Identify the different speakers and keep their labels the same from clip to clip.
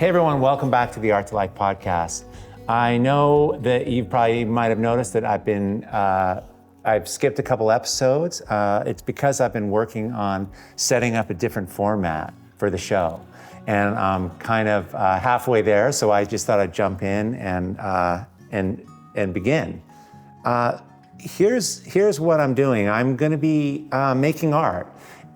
Speaker 1: Hey everyone, welcome back to the Art2Life podcast. I know that you probably might have noticed that I've skipped a couple episodes. It's because I've been working on setting up a different format for the show. And I'm kind of halfway there, so I just thought I'd jump in and begin. Here's what I'm doing. I'm gonna be making art.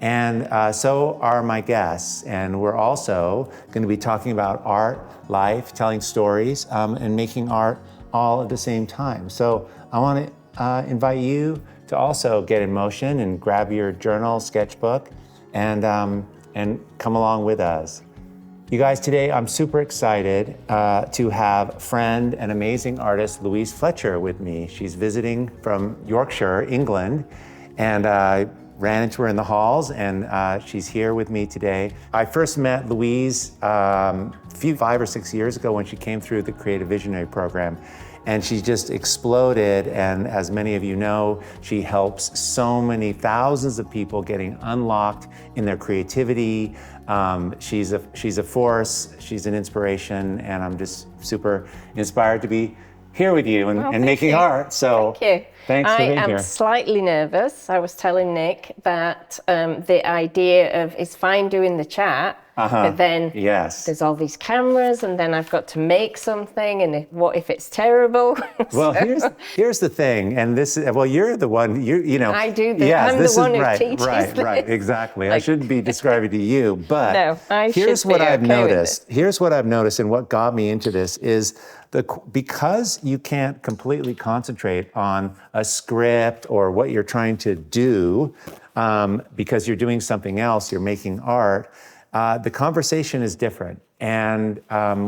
Speaker 1: And so are my guests. And we're also going to be talking about art, life, telling stories, and making art all at the same time. So I want to invite you to also get in motion and grab your journal, sketchbook, and come along with us. You guys, today I'm super excited to have friend and amazing artist Louise Fletcher with me. She's visiting from Yorkshire, England, and ran into her in the halls, and she's here with me today. I first met Louise 5 or 6 years ago when she came through the Creative Visionary program, and she just exploded. And as many of you know, she helps so many thousands of people getting unlocked in their creativity. She's a force, she's an inspiration, and I'm just super inspired to be here with you and making art. So
Speaker 2: thank you.
Speaker 1: Thanks for being here.
Speaker 2: I am slightly nervous. I was telling Nick that the idea of it's fine doing the chat, but then there's all these cameras, and then I've got to make something, and what if it's terrible?
Speaker 1: Well, here's the thing, and this is, well, you're the one, you know.
Speaker 2: I do this. I'm the one who teaches this.
Speaker 1: Right, exactly. I shouldn't be describing to you, but
Speaker 2: no,
Speaker 1: here's what I've noticed. Here's what I've noticed, and what got me into this is because you can't completely concentrate on a script or what you're trying to do, because you're doing something else, you're making art, the conversation is different. And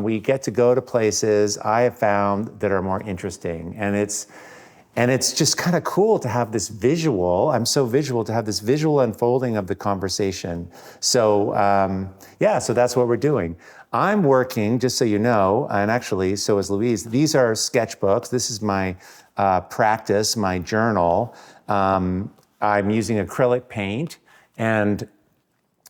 Speaker 1: we get to go to places I have found that are more interesting. And it's just kind of cool to have this visual, I'm so visual, to have this visual unfolding of the conversation. So so that's what we're doing. I'm working, just so you know, and actually, so is Louise. These are sketchbooks. This is my practice, my journal. I'm using acrylic paint, and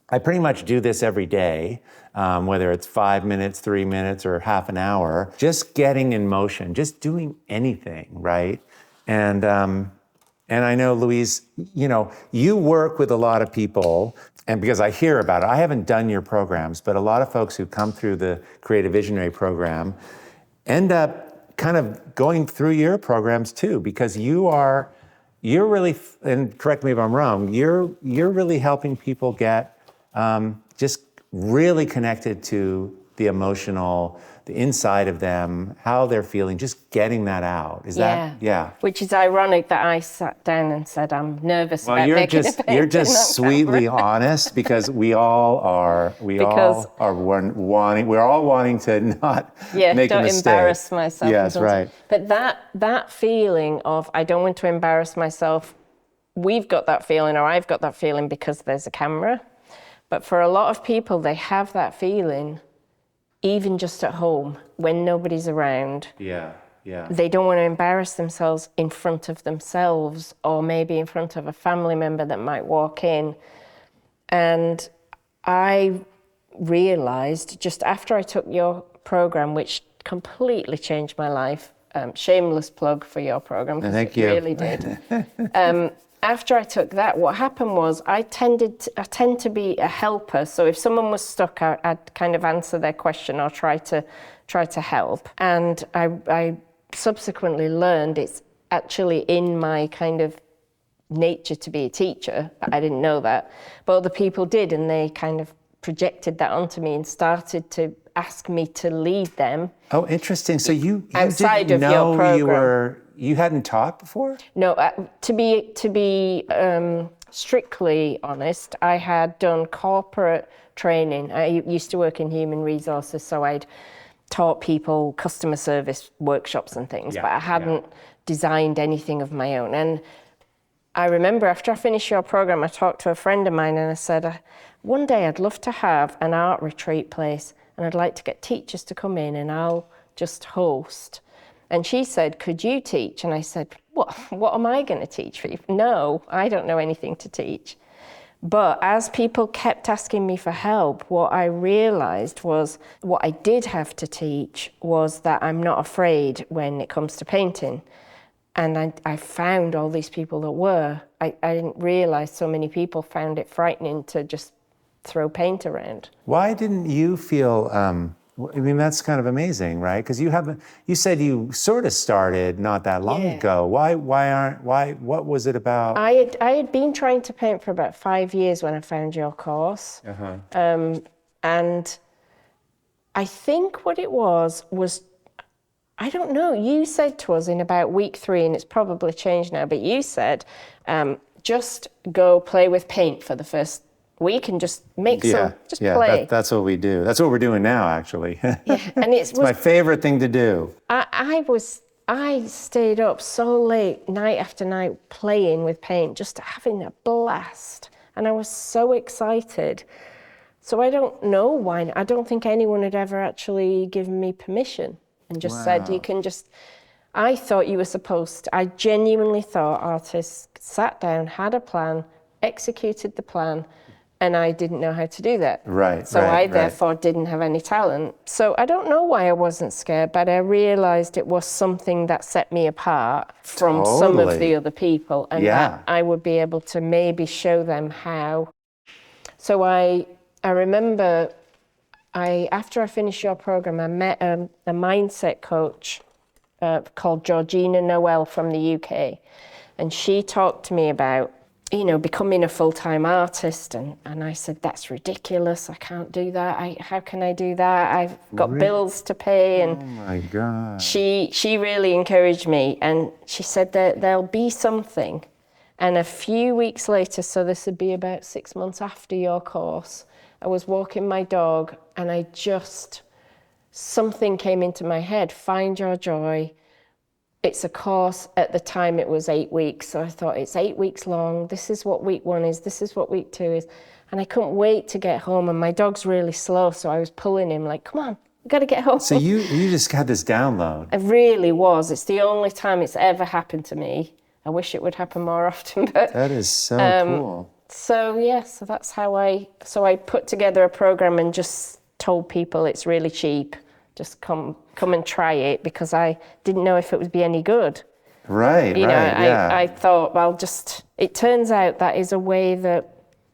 Speaker 1: I pretty much do this every day, whether it's 5 minutes, 3 minutes, or half an hour, just getting in motion, just doing anything, right? And I know, Louise, you know, you work with a lot of people, and because I hear about it, I haven't done your programs, but a lot of folks who come through the Creative Visionary program end up kind of going through your programs too, because you're really, and correct me if I'm wrong, you're really helping people get just really connected to the emotional, the inside of them, how they're feeling, just getting that out. Is that? Yeah.
Speaker 2: Which is ironic that I sat down and said I'm nervous about making a painting.
Speaker 1: You're just sweetly honest, because we all are. We're all wanting to not make a mistake.
Speaker 2: Don't embarrass myself.
Speaker 1: Yes, right.
Speaker 2: But that feeling of I don't want to embarrass myself, we've got that feeling, or I've got that feeling because there's a camera. But for a lot of people, they have that feeling even just at home when nobody's around.
Speaker 1: Yeah.
Speaker 2: They don't want to embarrass themselves in front of themselves, or maybe in front of a family member that might walk in. And I realized just after I took your program, which completely changed my life, shameless plug for your program, because it really did. After I took that, what happened was I tend to be a helper. So if someone was stuck, I'd kind of answer their question or try to help. And I subsequently learned it's actually in my kind of nature to be a teacher. I didn't know that, but other people did, and they kind of projected that onto me and started to ask me to lead them.
Speaker 1: Oh, interesting. So you
Speaker 2: outside
Speaker 1: didn't
Speaker 2: of
Speaker 1: know
Speaker 2: your program.
Speaker 1: You hadn't taught before?
Speaker 2: No, to be strictly honest, I had done corporate training. I used to work in human resources, so I'd taught people customer service workshops and things, but I hadn't designed anything of my own. And I remember after I finished your program, I talked to a friend of mine and I said, one day I'd love to have an art retreat place, and I'd like to get teachers to come in and I'll just host. And she said, could you teach? And I said, what am I going to teach for you? No, I don't know anything to teach. But as people kept asking me for help, what I realized was what I did have to teach was that I'm not afraid when it comes to painting. And I found all these people that were. I didn't realize so many people found it frightening to just throw paint around.
Speaker 1: Why didn't you feel, I mean, that's kind of amazing, right? Because you said you sort of started not that long ago. Why, what was it about?
Speaker 2: I had been trying to paint for about 5 years when I found your course. And I think what it was, I don't know, you said to us in about week 3, and it's probably changed now, but you said, just go play with paint for the first week and just make play.
Speaker 1: That's what we do. That's what we're doing now, actually.
Speaker 2: And it's
Speaker 1: my favorite thing to do.
Speaker 2: I stayed up so late, night after night, playing with paint, just having a blast. And I was so excited. So I don't know why. I don't think anyone had ever actually given me permission and just said, you can just... I thought you were supposed to. I genuinely thought artists sat down, had a plan, executed the plan, and I didn't know how to do that. So I therefore didn't have any talent. So I don't know why I wasn't scared, but I realized it was something that set me apart from some of the other people, and that I would be able to maybe show them how. So I remember after I finished your program, I met a mindset coach called Georgina Noel from the UK. And she talked to me about, becoming a full-time artist. And I said, that's ridiculous. I can't do that. How can I do that? I've got bills to pay. And
Speaker 1: oh my God.
Speaker 2: She really encouraged me. And she said that there'll be something. And a few weeks later, so this would be about 6 months after your course, I was walking my dog and something came into my head, find your joy. It's a course, at the time it was 8 weeks, so I thought it's 8 weeks long, this is what week 1 is, this is what week 2 is, and I couldn't wait to get home, and my dog's really slow, so I was pulling him like, come on, we gotta get home.
Speaker 1: So you just had this download.
Speaker 2: It really was. It's the only time it's ever happened to me. I wish it would happen more often, but...
Speaker 1: That is so cool.
Speaker 2: So that's how I put together a program and just told people it's really cheap. Just come and try it, because I didn't know if it would be any good. I thought, well, it turns out that is a way that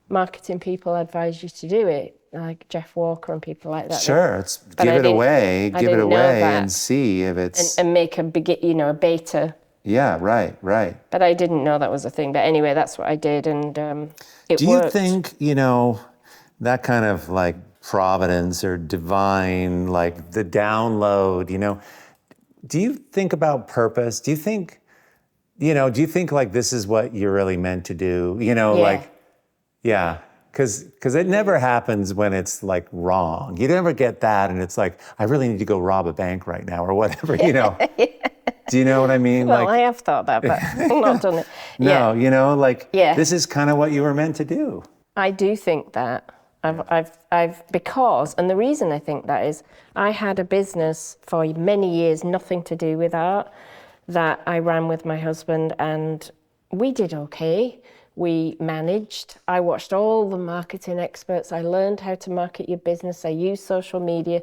Speaker 2: marketing people advise you to do it, like Jeff Walker and people like that.
Speaker 1: Sure, give it away and see if it's...
Speaker 2: And make a beta.
Speaker 1: Yeah, right.
Speaker 2: But I didn't know that was a thing. But anyway, that's what I did, and it worked.
Speaker 1: Do you think, that kind of like providence or divine, like the download, do you think about purpose? Do you think like this is what you're really meant to do? Because it never happens when it's like wrong. You never get that and it's like, I really need to go rob a bank right now or whatever, Do you know what I mean?
Speaker 2: Well, I have thought that, but I've not done it.
Speaker 1: No, this is kind of what you were meant to do.
Speaker 2: I do think that. And the reason I think that is, I had a business for many years, nothing to do with art, that I ran with my husband, and we did okay. We managed. I watched all the marketing experts. I learned how to market your business. I used social media,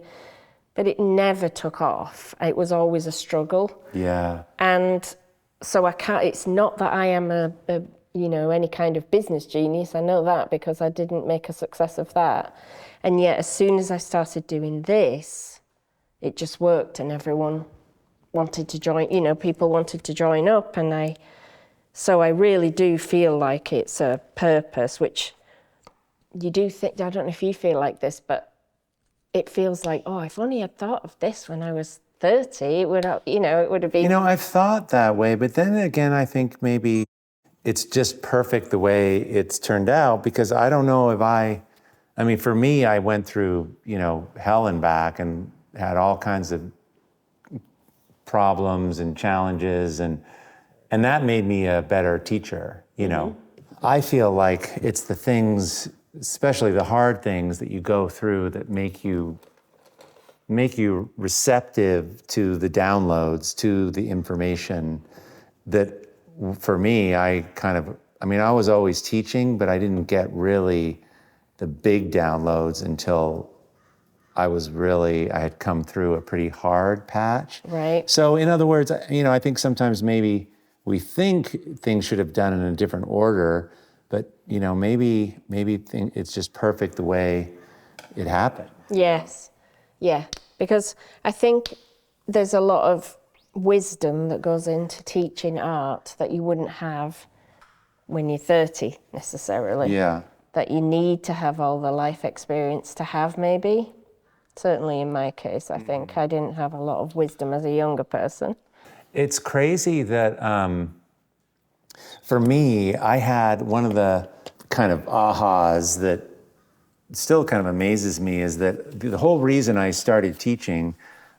Speaker 2: but it never took off. It was always a struggle.
Speaker 1: Yeah.
Speaker 2: And so it's not that I am any kind of business genius. I know that because I didn't make a success of that. And yet, as soon as I started doing this, it just worked, and everyone wanted to join, people wanted to join up. And so I really do feel like it's a purpose, which you do think, I don't know if you feel like this, but it feels like, if only I'd thought of this when I was 30, it would have been...
Speaker 1: I've thought that way, but then again, I think maybe it's just perfect the way it's turned out, because I don't know if for me, I went through, hell and back and had all kinds of problems and challenges, and that made me a better teacher, I feel like it's the things, especially the hard things that you go through, that make you receptive to the downloads, to the information that, for me, I I mean, I was always teaching, but I didn't get really the big downloads until I had come through a pretty hard patch.
Speaker 2: Right.
Speaker 1: So in other words, I think sometimes maybe we think things should have done in a different order, but maybe it's just perfect the way it happened.
Speaker 2: Yes. Yeah. Because I think there's a lot of wisdom that goes into teaching art that you wouldn't have when you're 30 necessarily.
Speaker 1: Yeah.
Speaker 2: That you need to have all the life experience to have, maybe. Certainly in my case, I think I didn't have a lot of wisdom as a younger person.
Speaker 1: It's crazy that for me, I had one of the kind of ahas that still kind of amazes me is that the whole reason I started teaching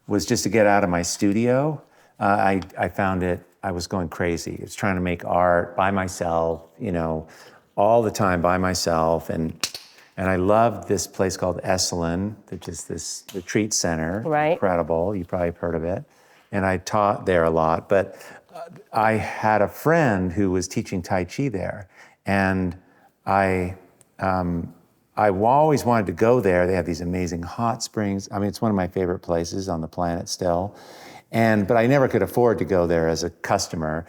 Speaker 1: was just to get out of my studio. I found I was going crazy. It's trying to make art by myself, all the time by myself. And I loved this place called Esalen, which is this retreat center.
Speaker 2: Right.
Speaker 1: Incredible. You probably have heard of it. And I taught there a lot. But I had a friend who was teaching Tai Chi there. And I always wanted to go there. They have these amazing hot springs. I mean, it's one of my favorite places on the planet still. But I never could afford to go there as a customer.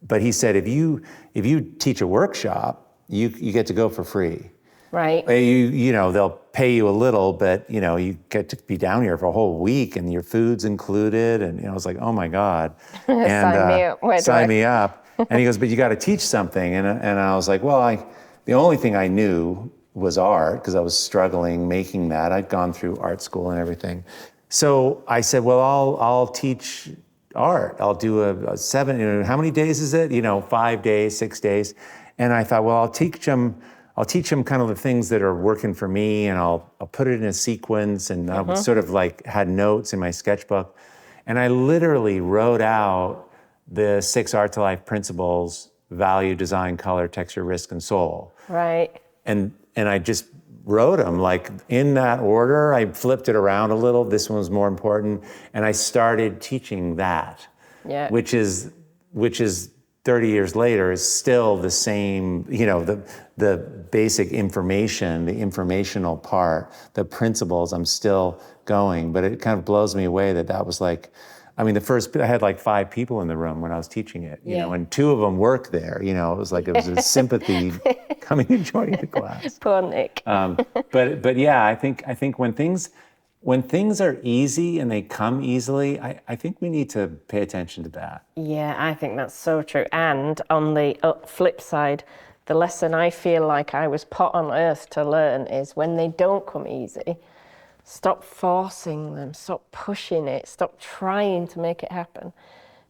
Speaker 1: But he said, if you teach a workshop, you get to go for free.
Speaker 2: Right.
Speaker 1: They'll pay you a little, but you get to be down here for a whole week, and your food's included. And I was like, oh my God. And
Speaker 2: Sign me up.
Speaker 1: Sign me up. And he goes, but you got to teach something. And I was like, well, the only thing I knew was art, because I was struggling making that. I'd gone through art school and everything. So I said, well, I'll teach art. I'll do a 7. How many days is it? 5 days, 6 days. And I thought, well, I'll teach them kind of the things that are working for me, and I'll put it in a sequence, and I sort of had notes in my sketchbook. And I literally wrote out the 6 Art2Life principles: value, design, color, texture, risk, and soul.
Speaker 2: Right.
Speaker 1: And I just wrote them in that order. I flipped it around a little. This one was more important. And I started teaching that, which is 30 years later is still the same, the basic information, the informational part, the principles, I'm still going. But it kind of blows me away that was I had 5 people in the room when I was teaching it, and 2 of them work there. It was a sympathy coming and joining the class.
Speaker 2: Poor Nick.
Speaker 1: But yeah, I think when things are easy and they come easily, I think we need to pay attention to that.
Speaker 2: Yeah, I think that's so true. And on the flip side, the lesson I feel like I was put on earth to learn is when they don't come easy, stop forcing them, stop pushing it, stop trying to make it happen.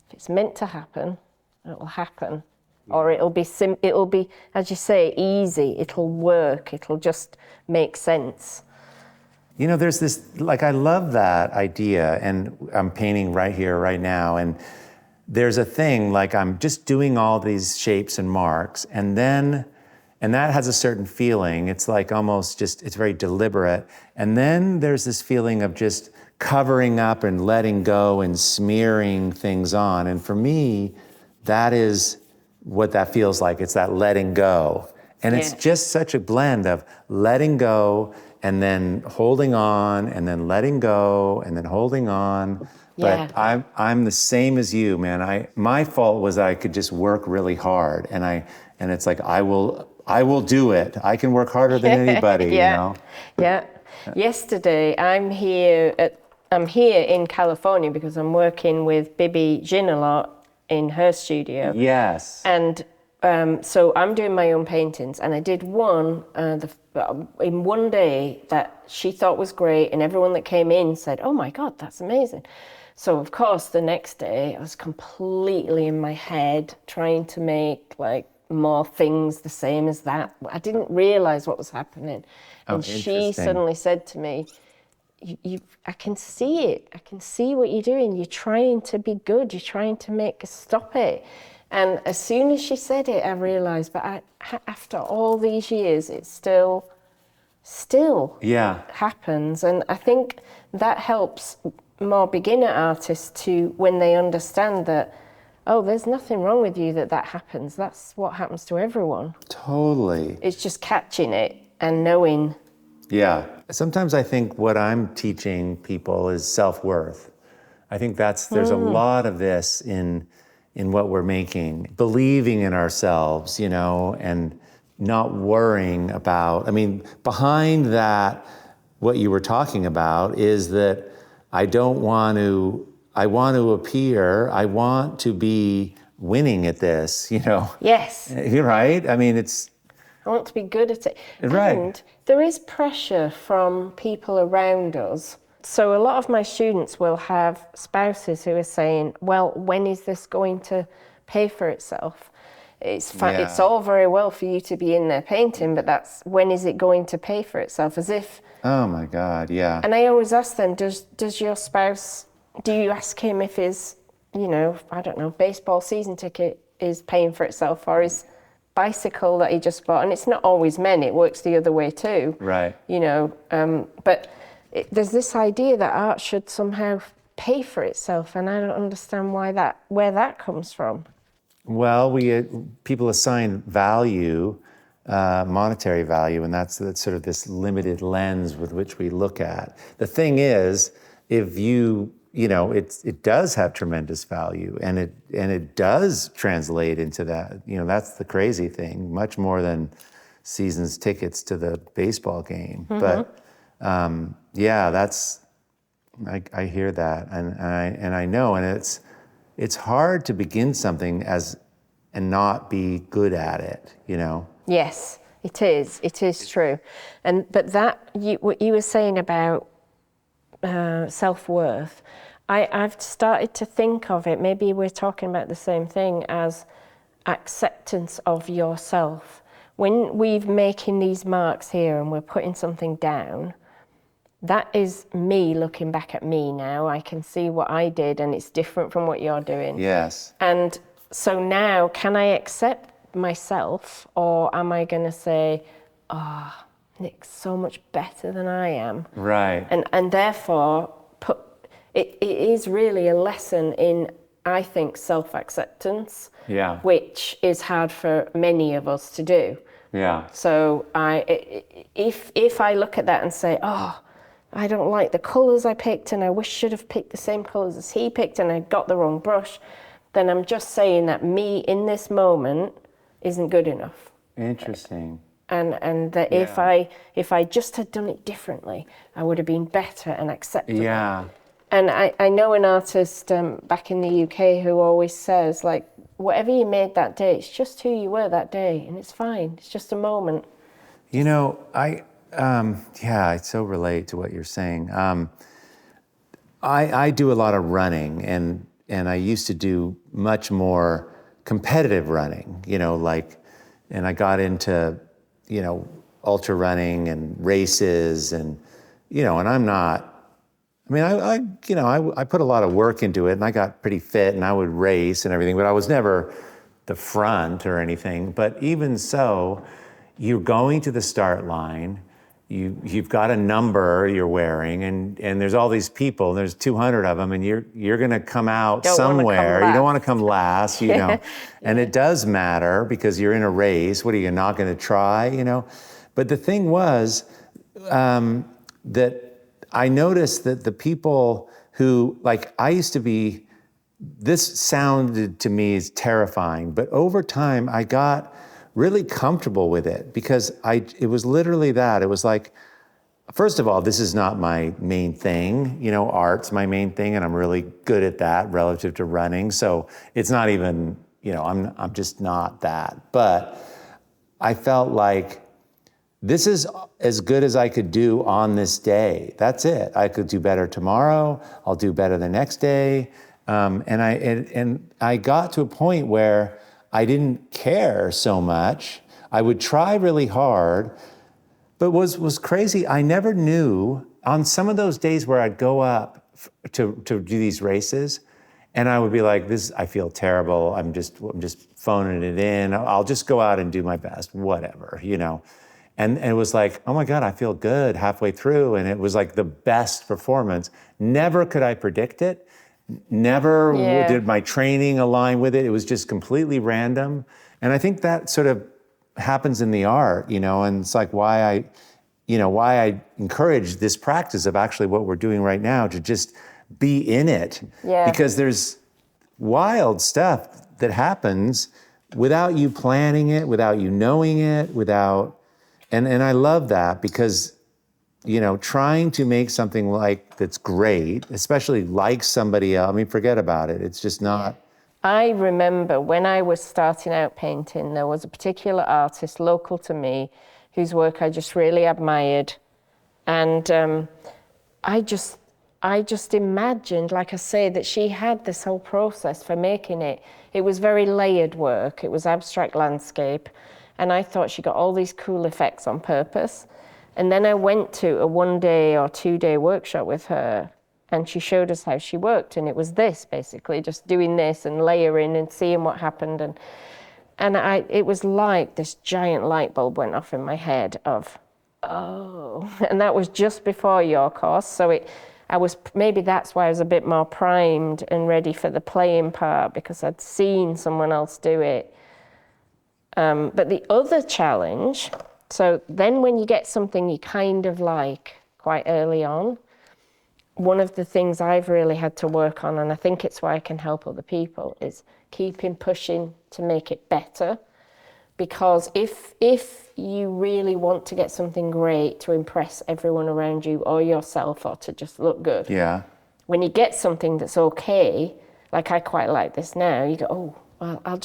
Speaker 2: If it's meant to happen, it'll happen. Yeah. Or it'll be, as you say, easy. It'll work. It'll just make sense.
Speaker 1: There's this, I love that idea, and I'm painting right here, right now, and there's a thing, I'm just doing all these shapes and marks, and that has a certain feeling. It's almost just, it's very deliberate. And then there's this feeling of just covering up and letting go and smearing things on. And for me, that is what that feels like. It's that letting go. And it's just such a blend of letting go and then holding on, and then letting go, and then holding on. But I'm the same as you, man. My fault was that I could just work really hard, and it's I will do it. I can work harder than anybody.
Speaker 2: Yeah. Yesterday, I'm here in California because I'm working with Bibi Jin a lot in her studio.
Speaker 1: Yes.
Speaker 2: And so I'm doing my own paintings, and I did one in one day that she thought was great, and everyone that came in said, "Oh my God, that's amazing." So of course the next day I was completely in my head trying to make more things the same as that. I didn't realize what was happening. And she suddenly said to me, I can see it. I can see what you're doing. You're trying to be good. You're trying to stop it. And as soon as she said it, I realized, but after all these years, it still happens. And I think that helps more beginner artists to, when they understand that oh, there's nothing wrong with you that happens. That's what happens to everyone.
Speaker 1: Totally.
Speaker 2: It's just catching it and knowing.
Speaker 1: Yeah. Sometimes I think what I'm teaching people is self-worth. I think there's a lot of this in what we're making, believing in ourselves, and not worrying about, behind that, what you were talking about is that I want to appear, I want to be winning at this,
Speaker 2: Yes.
Speaker 1: You're right.
Speaker 2: I want to be good at it.
Speaker 1: Right.
Speaker 2: And there is pressure from people around us. So a lot of my students will have spouses who are saying, well, when is this going to pay for itself? It's all very well for you to be in there painting, but when is it going to pay for itself? As if...
Speaker 1: Oh my God, yeah.
Speaker 2: And I always ask them, does your spouse, do you ask him if his, I don't know, baseball season ticket is paying for itself, or his bicycle that he just bought? And it's not always men, it works the other way too.
Speaker 1: Right.
Speaker 2: But there's this idea that art should somehow pay for itself, and I don't understand where that comes from.
Speaker 1: Well, people assign value, monetary value, and that's sort of this limited lens with which we look at. The thing is, if it does have tremendous value, and it does translate into that. That's the crazy thing, much more than season's tickets to the baseball game. Mm-hmm. But I hear that, and I know, and it's hard to begin something and not be good at it,
Speaker 2: Yes, it is. It is true. But what you were saying about self-worth, I've started to think of it, maybe we're talking about the same thing, as acceptance of yourself. When we're making these marks here and we're putting something down, that is me looking back at me now. I can see what I did and it's different from what you're doing.
Speaker 1: Yes.
Speaker 2: And so now, can I accept myself, or am I going to say, Nick's so much better than I am?
Speaker 1: Right.
Speaker 2: And therefore, it is really a lesson in, I think, self-acceptance, which is hard for many of us to do.
Speaker 1: Yeah.
Speaker 2: So if I look at that and say, I don't like the colours I picked, and I wish I should have picked the same colours as he picked, and I got the wrong brush, then I'm just saying that me in this moment isn't good enough.
Speaker 1: Interesting.
Speaker 2: And that if I just had done it differently, I would have been better and acceptable.
Speaker 1: Yeah.
Speaker 2: And I know an artist back in the UK who always says, like, whatever you made that day, it's just who you were that day, and it's fine. It's just a moment.
Speaker 1: I so relate to what you're saying. I do a lot of running, and I used to do much more competitive running, and I got into, ultra running and races, and I'm not, I put a lot of work into it, and I got pretty fit, and I would race and everything, but I was never the front or anything. But even so, you're going to the start line, you've got a number you're wearing, and there's all these people, and there's 200 of them, and you're going to come out somewhere. You don't want to come last, know. And it does matter because you're in a race. What are you not going to try, But the thing was that I noticed that the people who, I used to be, this sounded to me as terrifying, but over time I got really comfortable with it, because it was literally that. It was like, first of all, this is not my main thing. Art's my main thing, and I'm really good at that relative to running. So it's not even, I'm just not that. But I felt like this is as good as I could do on this day. That's it. I could do better tomorrow. I'll do better the next day. And I got to a point where I didn't care so much. I would try really hard, but was crazy. I never knew, on some of those days where I'd go up to do these races, and I would be like, I feel terrible. I'm just phoning it in. I'll just go out and do my best, whatever, And it was like, oh my God, I feel good halfway through. And it was like the best performance. Never could I predict it. never
Speaker 2: Yeah.
Speaker 1: did my training align with it. It was just completely random. And I think that sort of happens in the art, and it's like why I encourage this practice of actually what we're doing right now, to just be in it.
Speaker 2: Yeah.
Speaker 1: Because there's wild stuff that happens without you planning it, without you knowing it, and I love that, because trying to make something that's great, especially like somebody else, I mean, forget about it. It's just not.
Speaker 2: I remember when I was starting out painting, there was a particular artist local to me whose work I just really admired. And I just imagined, like I say, that she had this whole process for making it. It was very layered work. It was abstract landscape. And I thought she got all these cool effects on purpose. And then I went to a 1-day or 2-day workshop with her, and she showed us how she worked. And it was this, basically, just doing this and layering and seeing what happened. And it was like this giant light bulb went off in my head of, oh, and that was just before your course. So maybe that's why I was a bit more primed and ready for the playing part, because I'd seen someone else do it. But the other challenge, so then when you get something you kind of like quite early on, one of the things I've really had to work on, and I think it's why I can help other people, is keeping pushing to make it better. Because if you really want to get something great to impress everyone around you or yourself, or to just look good,
Speaker 1: Yeah.
Speaker 2: when you get something that's okay, like I quite like this now, you go, oh, well,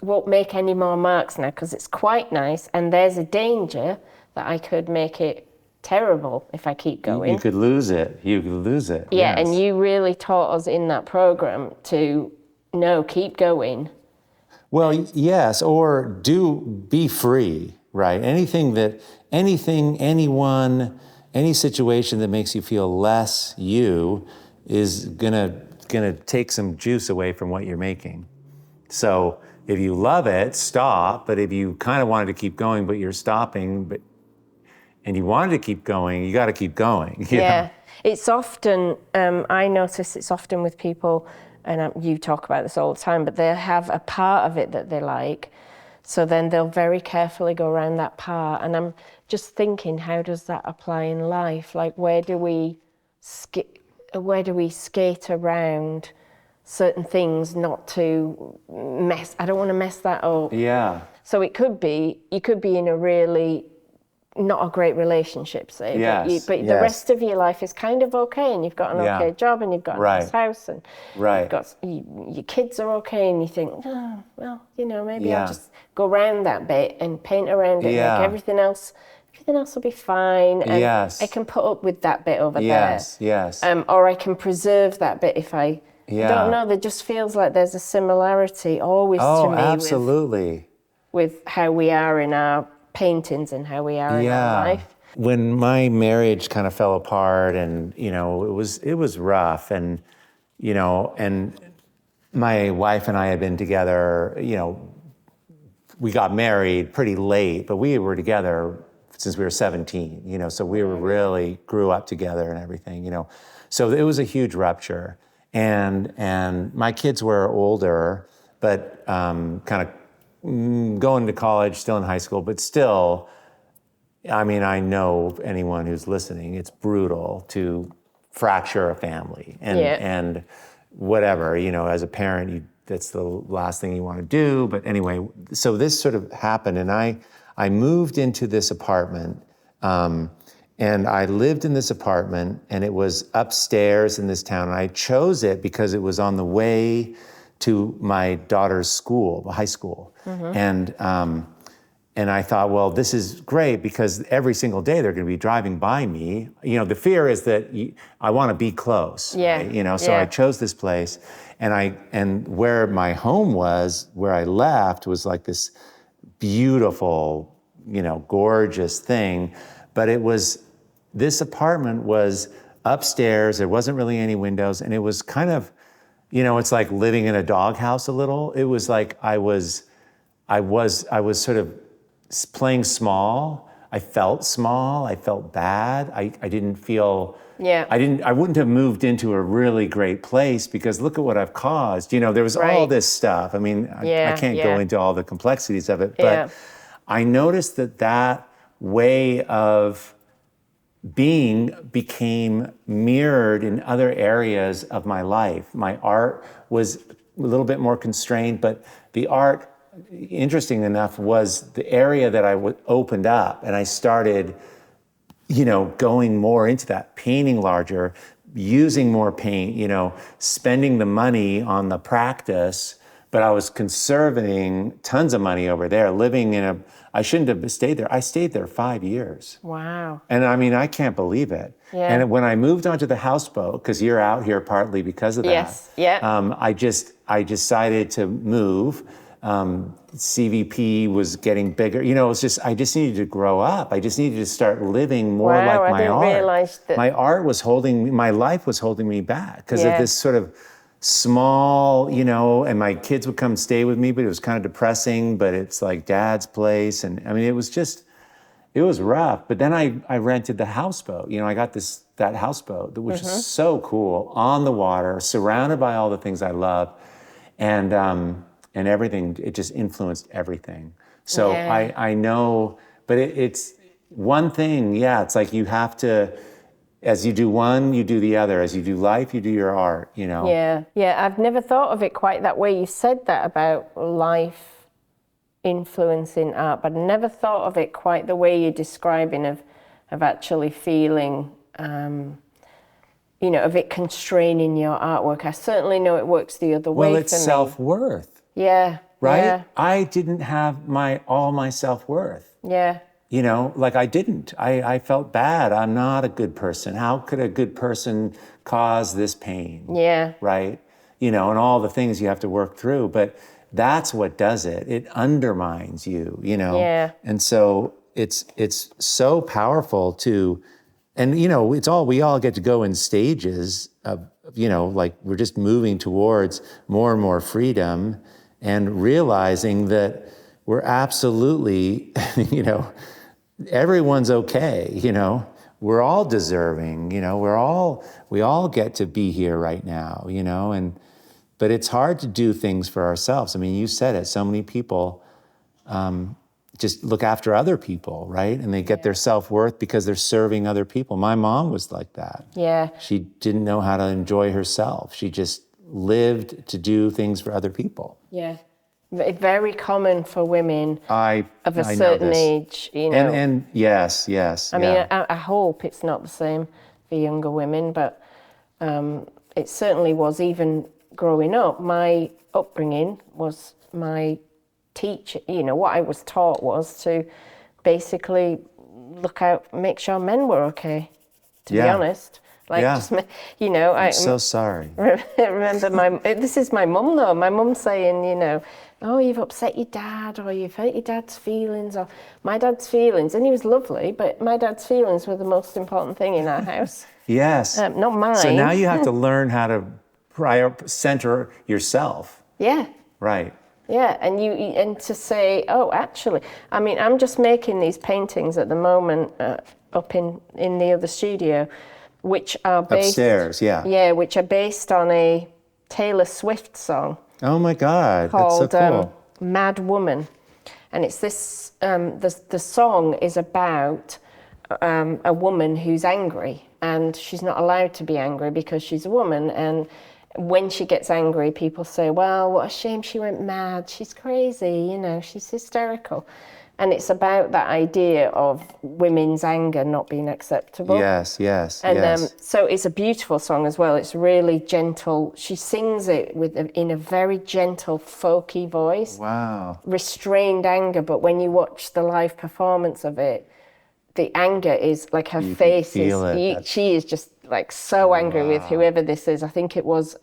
Speaker 2: won't make any more marks now because it's quite nice, and there's a danger that I could make it terrible if I keep going.
Speaker 1: You could lose it.
Speaker 2: Yeah,
Speaker 1: Yes.
Speaker 2: and you really taught us in that program to, no, keep going.
Speaker 1: Well, yes, or be free, right? Anyone, any situation that makes you feel less you is gonna take some juice away from what you're making. So if you love it, stop. But if you kind of wanted to keep going, but you're stopping, and you wanted to keep going, you got to keep going.
Speaker 2: Yeah, it's often, I notice it's often with people, and you talk about this all the time, but they'll have a part of it that they like. So then they'll very carefully go around that part. And I'm just thinking, how does that apply in life? Like, where do we skate around certain things not to I don't want to mess that up.
Speaker 1: Yeah.
Speaker 2: So you could be in a really not a great relationship, say,
Speaker 1: yes,
Speaker 2: but the rest of your life is kind of okay, and you've got an okay job, and you've got a nice house, and you've got, your kids are okay, and you think, oh, well, maybe I'll just go around that bit and paint around it, make everything else will be fine, and I can put up with that bit over there.
Speaker 1: Yes.
Speaker 2: Or I can preserve that bit if I don't know. There just feels like there's a similarity always to me
Speaker 1: absolutely.
Speaker 2: with how we are in our paintings and how we are in our life.
Speaker 1: When my marriage kind of fell apart, and it was rough, and and my wife and I had been together, we got married pretty late, but we were together since we were 17, so we were really grew up together and everything, so it was a huge rupture, and my kids were older, but kind of going to college, still in high school, but still, I mean, I know anyone who's listening, it's brutal to fracture a family and whatever, as a parent, that's the last thing you want to do. But anyway, so this sort of happened, and I moved into this apartment, and I lived in this apartment, and it was upstairs in this town, and I chose it because it was on the way to my daughter's school, high school. Mm-hmm. And I thought, well, this is great because every single day they're going to be driving by me. The fear is that I want to be close.
Speaker 2: Yeah.
Speaker 1: Right? So I chose this place, and where my home was, where I left, was like this beautiful, gorgeous thing. But this apartment was upstairs. There wasn't really any windows, and it was kind of, it's like living in a doghouse a little. It was like I was sort of playing small. I felt small. I felt bad. I didn't feel.
Speaker 2: Yeah.
Speaker 1: I wouldn't have moved into a really great place because look at what I've caused. There was all this stuff. I mean, I can't go into all the complexities of it, but I noticed that way of being became mirrored in other areas of my life. My art was a little bit more constrained, but the art, interesting enough, was the area that I opened up, and I started going more into that, painting larger, using more paint, spending the money on the practice, but I was conserving tons of money over there, living I shouldn't have stayed there. I stayed there 5 years.
Speaker 2: Wow.
Speaker 1: And I mean, I can't believe it.
Speaker 2: Yeah.
Speaker 1: And when I moved onto the houseboat, because you're out here partly because of that.
Speaker 2: Yes, yeah.
Speaker 1: I decided to move. CVP was getting bigger. I just needed to grow up. I just needed to start living more like my art.
Speaker 2: I didn't realize that.
Speaker 1: My life was holding me back because of this sort of small, and my kids would come stay with me, but it was kind of depressing, but it's like dad's place. And I mean, it was rough. But then I rented the houseboat. I got that houseboat, which is so cool, on the water, surrounded by all the things I love. And everything, it just influenced everything. So I know, but it's one thing, it's like you have to, as you do one, you do the other. As you do life, you do your art,
Speaker 2: Yeah, I've never thought of it quite that way. You said that about life influencing art, but I never thought of it quite the way you're describing of actually feeling, of it constraining your artwork. I certainly know it works the other way for me.
Speaker 1: Well, it's self-worth.
Speaker 2: Yeah.
Speaker 1: Right?
Speaker 2: Yeah.
Speaker 1: I didn't have all my self-worth.
Speaker 2: Yeah.
Speaker 1: I didn't. I felt bad. I'm not a good person. How could a good person cause this pain?
Speaker 2: Yeah.
Speaker 1: Right? And all the things you have to work through. But that's what does it. It undermines you,
Speaker 2: Yeah.
Speaker 1: And so it's so powerful to, and we all get to go in stages of, like we're just moving towards more and more freedom. And realizing that we're absolutely, everyone's okay, we're all deserving, we all get to be here right now, but it's hard to do things for ourselves. I mean, you said it, so many people just look after other people, right? And they get their self-worth because they're serving other people. My mom was like that.
Speaker 2: Yeah.
Speaker 1: She didn't know how to enjoy herself. She just lived to do things for other people.
Speaker 2: Yeah. It's very common for women of a certain age,
Speaker 1: And yes.
Speaker 2: I mean, I hope it's not the same for younger women, but it certainly was. Even growing up, my upbringing was my teacher. What I was taught was to basically look out, make sure men were okay, to be honest. I'm
Speaker 1: so sorry.
Speaker 2: Remember this is my mum though. My mum saying, oh, you've upset your dad, or you've hurt your dad's feelings, or my dad's feelings. And he was lovely, but my dad's feelings were the most important thing in our house.
Speaker 1: Yes.
Speaker 2: Not mine.
Speaker 1: So now you have to learn how to center yourself.
Speaker 2: Yeah.
Speaker 1: Right.
Speaker 2: Yeah, and to say, oh, actually, I mean, I'm just making these paintings at the moment up in the other studio, which are based
Speaker 1: upstairs,
Speaker 2: which are based on a Taylor Swift song.
Speaker 1: Oh my God,
Speaker 2: called,
Speaker 1: that's so cool.
Speaker 2: Mad Woman, and it's this. The song is about a woman who's angry, and she's not allowed to be angry because she's a woman. And when she gets angry, people say, "Well, what a shame she went mad. She's crazy. She's hysterical." And it's about that idea of women's anger not being acceptable.
Speaker 1: Yes.
Speaker 2: And so it's a beautiful song as well. It's really gentle. She sings it in a very gentle, folky voice.
Speaker 1: Wow.
Speaker 2: Restrained anger, but when you watch the live performance of it, the anger is like her face is. She is just like so angry with whoever this is. I think it was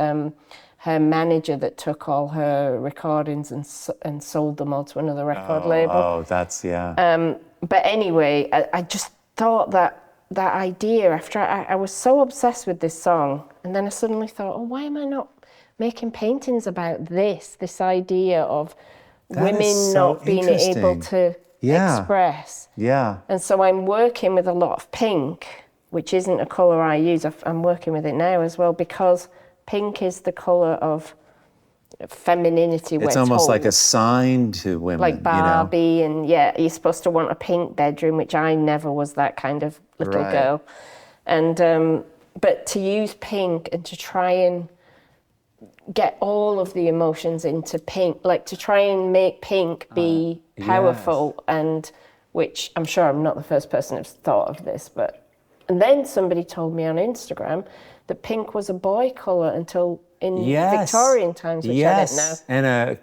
Speaker 2: her manager that took all her recordings and sold them all to another record label.
Speaker 1: Oh, that's,
Speaker 2: But anyway, I just thought that idea, after I was so obsessed with this song, and then I suddenly thought, oh, why am I not making paintings about this idea of women not being able to express.
Speaker 1: Yeah.
Speaker 2: And so I'm working with a lot of pink, which isn't a colour I use. I'm working with it now as well because pink is the colour of femininity.
Speaker 1: It's almost like a sign to women.
Speaker 2: Like Barbie, and you're supposed to want a pink bedroom, which I never was that kind of little girl. And but to use pink and to try and get all of the emotions into pink, like to try and make pink be powerful, and which I'm sure I'm not the first person who's thought of this, and then somebody told me on Instagram that pink was a boy colour until in Victorian times, which I didn't know.
Speaker 1: And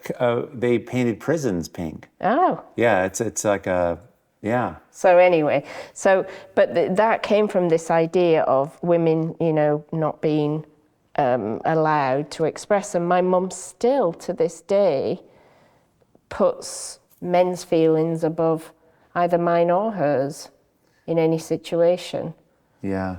Speaker 1: they painted prisons pink.
Speaker 2: Oh.
Speaker 1: Yeah, it's like a,
Speaker 2: So anyway, but that came from this idea of women, not being allowed to express. And my mum still, to this day, puts men's feelings above either mine or hers in any situation.
Speaker 1: Yeah.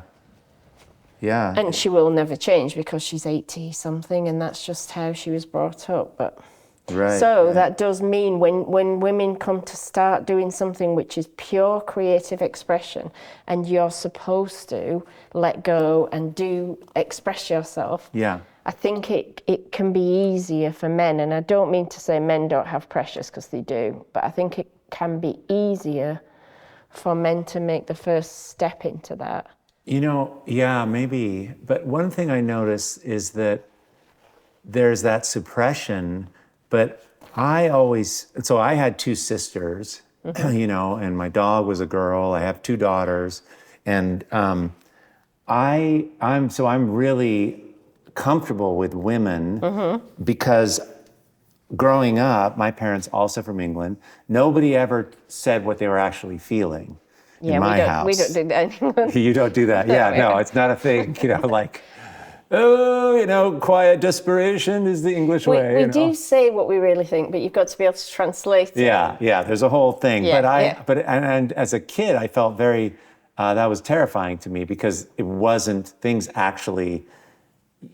Speaker 1: Yeah.
Speaker 2: And she will never change because she's 80-something, and that's just how she was brought up. But that does mean when women come to start doing something which is pure creative expression, and you're supposed to let go and express yourself.
Speaker 1: Yeah.
Speaker 2: I think it can be easier for men, and I don't mean to say men don't have pressures, because they do, but I think it can be easier for men to make the first step into that.
Speaker 1: Maybe. But one thing I notice is that there's that suppression, but I had two sisters, and my dog was a girl. I have two daughters, and I'm really comfortable with women because growing up, my parents also from England, nobody ever said what they were actually feeling. In my house.
Speaker 2: We don't do that.
Speaker 1: You don't do that. No, it's not a thing, like, quiet desperation is the English way.
Speaker 2: We do say what we really think, but you've got to be able to translate it.
Speaker 1: Yeah, there's a whole thing. And as a kid, I felt very, that was terrifying to me because it wasn't, things actually,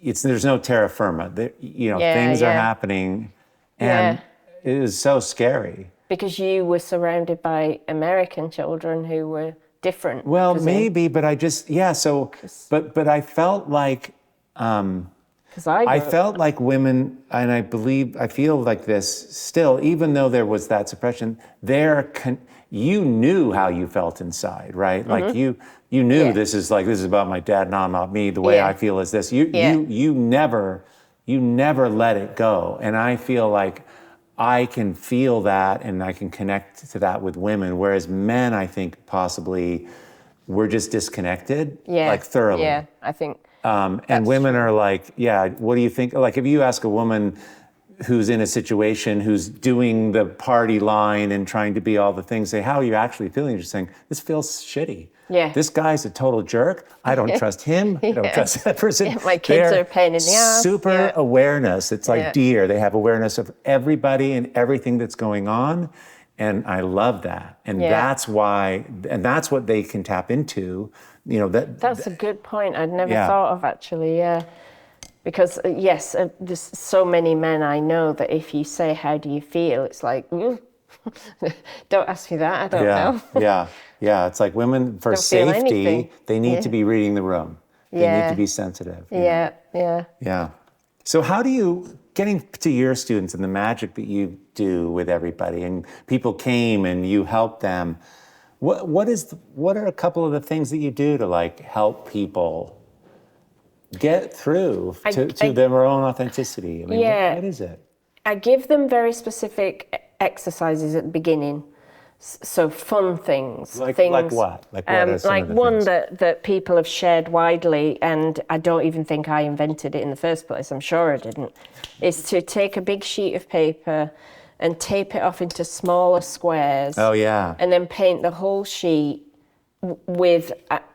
Speaker 1: there's no terra firma. Things are happening, and it was so scary.
Speaker 2: Because you were surrounded by American children who were different.
Speaker 1: Well, maybe, but I just, but I felt like, I felt like women, and I feel like this still, even though there was that suppression, you knew how you felt inside, right? Like you knew this is about my dad, not about me. The way I feel is this. You never let it go. And I feel like I can feel that and I can connect to that with women, whereas men, I think possibly we're just disconnected, thoroughly.
Speaker 2: Yeah, I think.
Speaker 1: And women are like, what do you think? Like if you ask a woman who's in a situation, who's doing the party line and trying to be all the things, say, how are you actually feeling? You're just saying, this feels shitty.
Speaker 2: Yeah.
Speaker 1: This guy's a total jerk. I don't trust him. I don't trust that person.
Speaker 2: Yeah, my kids are a pain in the ass.
Speaker 1: Super awareness. It's like deer. They have awareness of everybody and everything that's going on. And I love that. And that's why, and that's what they can tap into. That's
Speaker 2: a good point. I'd never thought of actually, Because there's so many men I know that if you say, how do you feel? It's like, don't ask me that, I don't know.
Speaker 1: Yeah, it's like women, for safety, they need to be reading the room. They need to be sensitive. Yeah. So how do you, getting to your students and the magic that you do with everybody, and people came and you helped them, what are a couple of the things that you do to help people get through to their own authenticity? I mean, what is it?
Speaker 2: I give them very specific exercises at the beginning. So fun things.
Speaker 1: Like what? Like what are some
Speaker 2: like
Speaker 1: of the
Speaker 2: one
Speaker 1: things?
Speaker 2: that people have shared widely, and I don't even think I invented it in the first place, I'm sure I didn't, is to take a big sheet of paper and tape it off into smaller squares.
Speaker 1: Oh, yeah.
Speaker 2: And then paint the whole sheet with,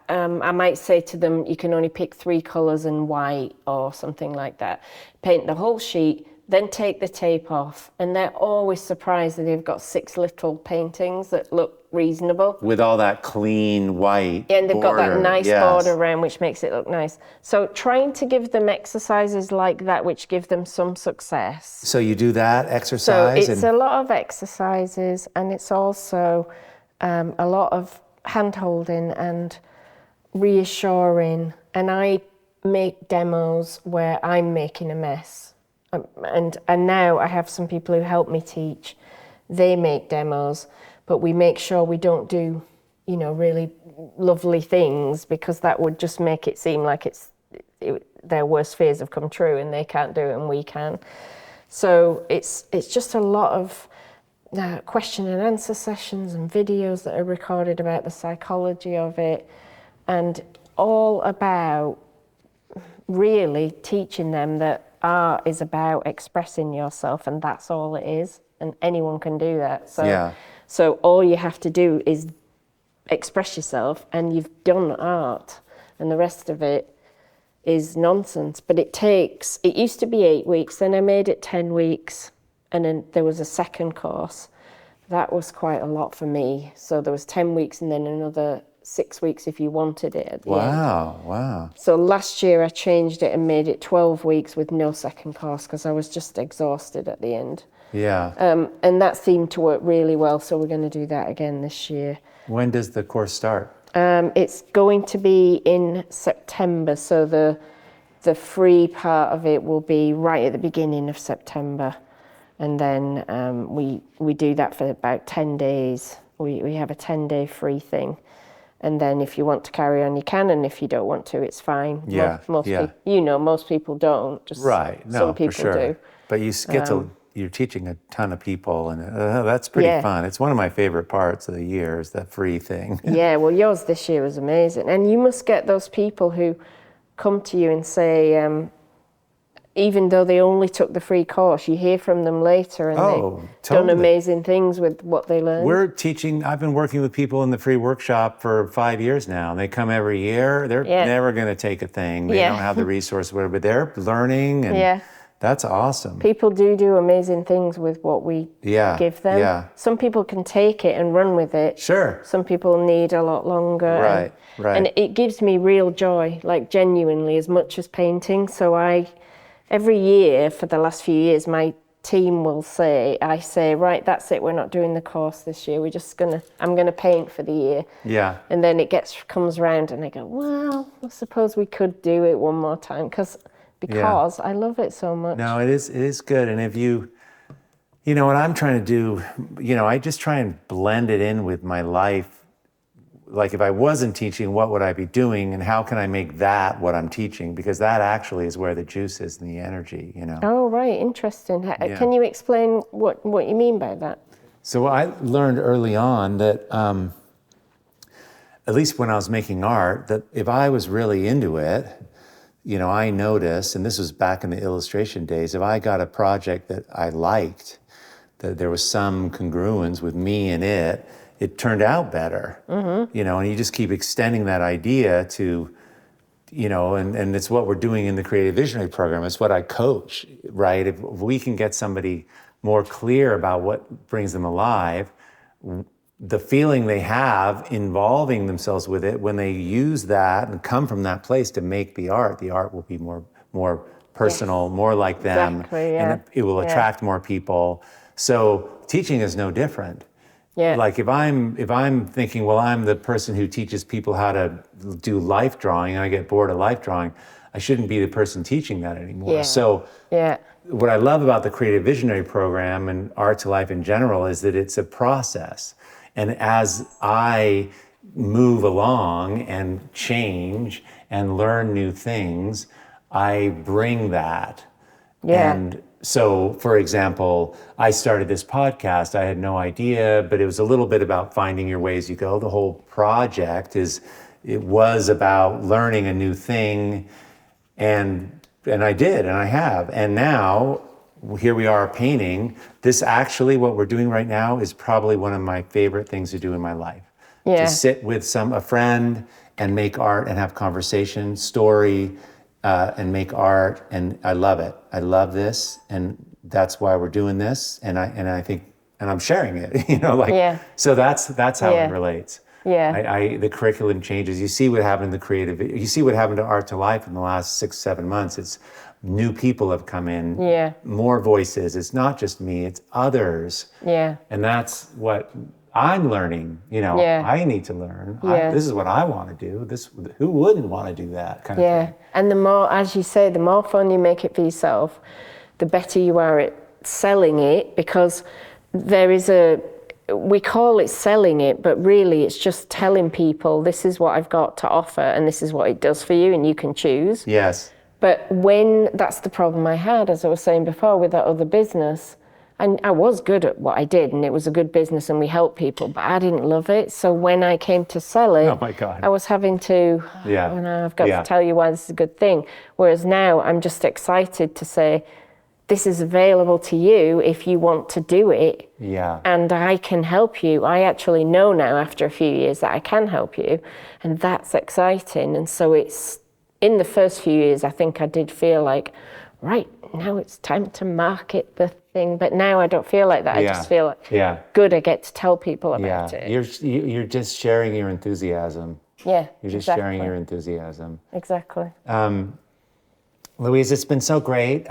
Speaker 2: I might say to them, you can only pick 3 colours and white or something like that. Paint the whole sheet then take the tape off, and they're always surprised that they've got 6 little paintings that look reasonable.
Speaker 1: With all that clean white
Speaker 2: And they've got that nice
Speaker 1: yes.
Speaker 2: border around, which makes it look nice. So trying to give them exercises like that, which give them some success.
Speaker 1: So you do that exercise?
Speaker 2: So it's a lot of exercises, and it's also a lot of hand-holding and reassuring. And I make demos where I'm making a mess. And now I have some people who help me teach. They make demos, but we make sure we don't do, really lovely things, because that would just make it seem like their worst fears have come true and they can't do it and we can. So it's just a lot of question and answer sessions and videos that are recorded about the psychology of it, and all about really teaching them that art is about expressing yourself, and that's all it is, and anyone can do that. So all you have to do is express yourself, and you've done art, and the rest of it is nonsense. But it used to be 8 weeks, then I made it 10 weeks, and then there was a second course. That was quite a lot for me. So there was 10 weeks and then another 6 weeks if you wanted it at the end.
Speaker 1: Wow.
Speaker 2: So last year I changed it and made it 12 weeks with no second course, because I was just exhausted at the end.
Speaker 1: Yeah.
Speaker 2: And that seemed to work really well, so we're going to do that again this year.
Speaker 1: When does the course start?
Speaker 2: It's going to be in September, so the free part of it will be right at the beginning of September. And then we do that for about 10 days. We have a 10-day free thing. And then if you want to carry on, you can, and if you don't want to, it's fine.
Speaker 1: Yeah,
Speaker 2: most people, most people don't. Just
Speaker 1: right. No,
Speaker 2: some people
Speaker 1: for sure.
Speaker 2: do.
Speaker 1: But you get you're teaching a ton of people, and that's pretty fun. It's one of my favorite parts of the year, is that free thing.
Speaker 2: Yeah, well, yours this year was amazing. And you must get those people who come to you and say, even though they only took the free course, you hear from them later, and they've done amazing things with what they learned.
Speaker 1: I've been working with people in the free workshop for 5 years now, and they come every year. They're never going to take a thing. They don't have the resource, whatever, but they're learning, and that's awesome.
Speaker 2: People do amazing things with what we give them.
Speaker 1: Yeah.
Speaker 2: Some people can take it and run with it.
Speaker 1: Sure.
Speaker 2: Some people need a lot longer.
Speaker 1: Right.
Speaker 2: And it gives me real joy, like genuinely, as much as painting. So every year for the last few years, my team will say, right, that's it, we're not doing the course this year. I'm gonna paint for the year.
Speaker 1: Yeah.
Speaker 2: And then it comes around and I go, well, I suppose we could do it one more time, because I love it so much.
Speaker 1: No, it is good. And if you what I'm trying to do, I just try and blend it in with my life. Like, if I wasn't teaching, what would I be doing, and how can I make that what I'm teaching? Because that actually is where the juice is and the energy,
Speaker 2: Oh, right, interesting. Can you explain what you mean by that?
Speaker 1: So I learned early on that, at least when I was making art, that if I was really into it, I noticed, and this was back in the illustration days, if I got a project that I liked, that there was some congruence with me and it turned out better, and you just keep extending that idea to, and it's what we're doing in the Creative Visionary Program. It's what I coach, right? If we can get somebody more clear about what brings them alive, the feeling they have involving themselves with it, when they use that and come from that place to make the art will be more personal, more like them, and it will attract more people. So teaching is no different.
Speaker 2: Yeah.
Speaker 1: Like if I'm thinking, well, I'm the person who teaches people how to do life drawing, and I get bored of life drawing, I shouldn't be the person teaching that anymore.
Speaker 2: Yeah.
Speaker 1: So what I love about the Creative Visionary Program and Art2Life in general is that it's a process. And as I move along and change and learn new things, I bring that.
Speaker 2: Yeah.
Speaker 1: And so, for example, I started this podcast. I had no idea, but it was a little bit about finding your way as you go. The whole project was about learning a new thing, and I did, and I have. And now, here we are painting. This actually, what we're doing right now, is probably one of my favorite things to do in my life.
Speaker 2: Yeah.
Speaker 1: To sit with a friend and make art and have conversation, story, and make art, and I love it. I love this, and that's why we're doing this. And I think, and I'm sharing it,
Speaker 2: Yeah.
Speaker 1: so that's how
Speaker 2: Yeah.
Speaker 1: it relates.
Speaker 2: Yeah.
Speaker 1: The curriculum changes. You see what happened to you see what happened to Art2Life in the last 6-7 months. It's new people have come in,
Speaker 2: Yeah.
Speaker 1: more voices. It's not just me, it's others.
Speaker 2: Yeah.
Speaker 1: And that's what I'm learning,
Speaker 2: Yeah.
Speaker 1: I need to learn.
Speaker 2: Yeah.
Speaker 1: This is what I want to do. Who wouldn't want to do that kind of thing?
Speaker 2: And the more, as you say, the more fun you make it for yourself, the better you are at selling it, because we call it selling it, but really it's just telling people this is what I've got to offer and this is what it does for you and you can choose.
Speaker 1: Yes.
Speaker 2: But that's the problem I had, as I was saying before, with that other business. And I was good at what I did, and it was a good business, and we helped people, but I didn't love it. So when I came to sell it,
Speaker 1: Oh my God.
Speaker 2: I was having to, I've got to tell you why this is a good thing. Whereas now I'm just excited to say, this is available to you if you want to do it.
Speaker 1: Yeah.
Speaker 2: And I can help you. I actually know now after a few years that I can help you. And that's exciting. And so in the first few years, I think I did feel like, right, now it's time to market the thing. But now I don't feel like that. I just feel like, good, I get to tell people about it.
Speaker 1: You're just sharing your enthusiasm.
Speaker 2: Yeah,
Speaker 1: You're just sharing your enthusiasm.
Speaker 2: Exactly.
Speaker 1: Louise, it's been so great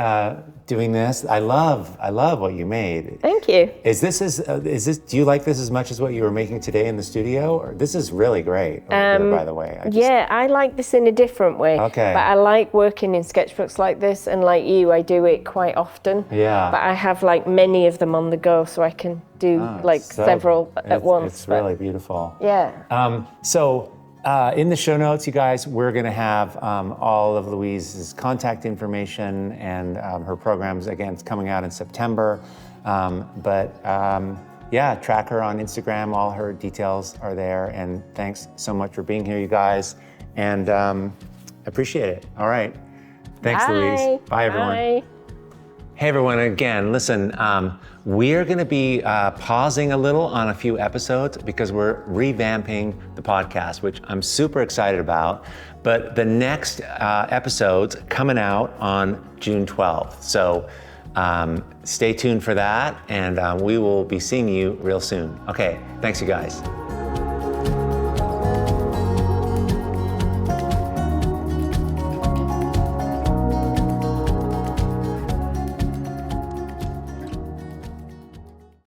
Speaker 1: doing this. I love what you made.
Speaker 2: Thank you.
Speaker 1: Do you like this as much as what you were making today in the studio? Or this is really great over here, by the way.
Speaker 2: I like this in a different way.
Speaker 1: Okay.
Speaker 2: But I like working in sketchbooks like this, and like you, I do it quite often.
Speaker 1: Yeah.
Speaker 2: But I have like many of them on the go, so I can do several at once.
Speaker 1: It's really beautiful.
Speaker 2: Yeah.
Speaker 1: In the show notes, you guys, we're going to have all of Louise's contact information and her programs. Again, it's coming out in September. Track her on Instagram. All her details are there. And thanks so much for being here, you guys. And appreciate it. All right. Thanks,
Speaker 2: Bye.
Speaker 1: Louise. Bye, everyone.
Speaker 2: Bye.
Speaker 1: Hey everyone, again, listen, we're gonna be pausing a little on a few episodes because we're revamping the podcast, which I'm super excited about. But the next episode's coming out on June 12th. So stay tuned for that, and we will be seeing you real soon. Okay, thanks you guys.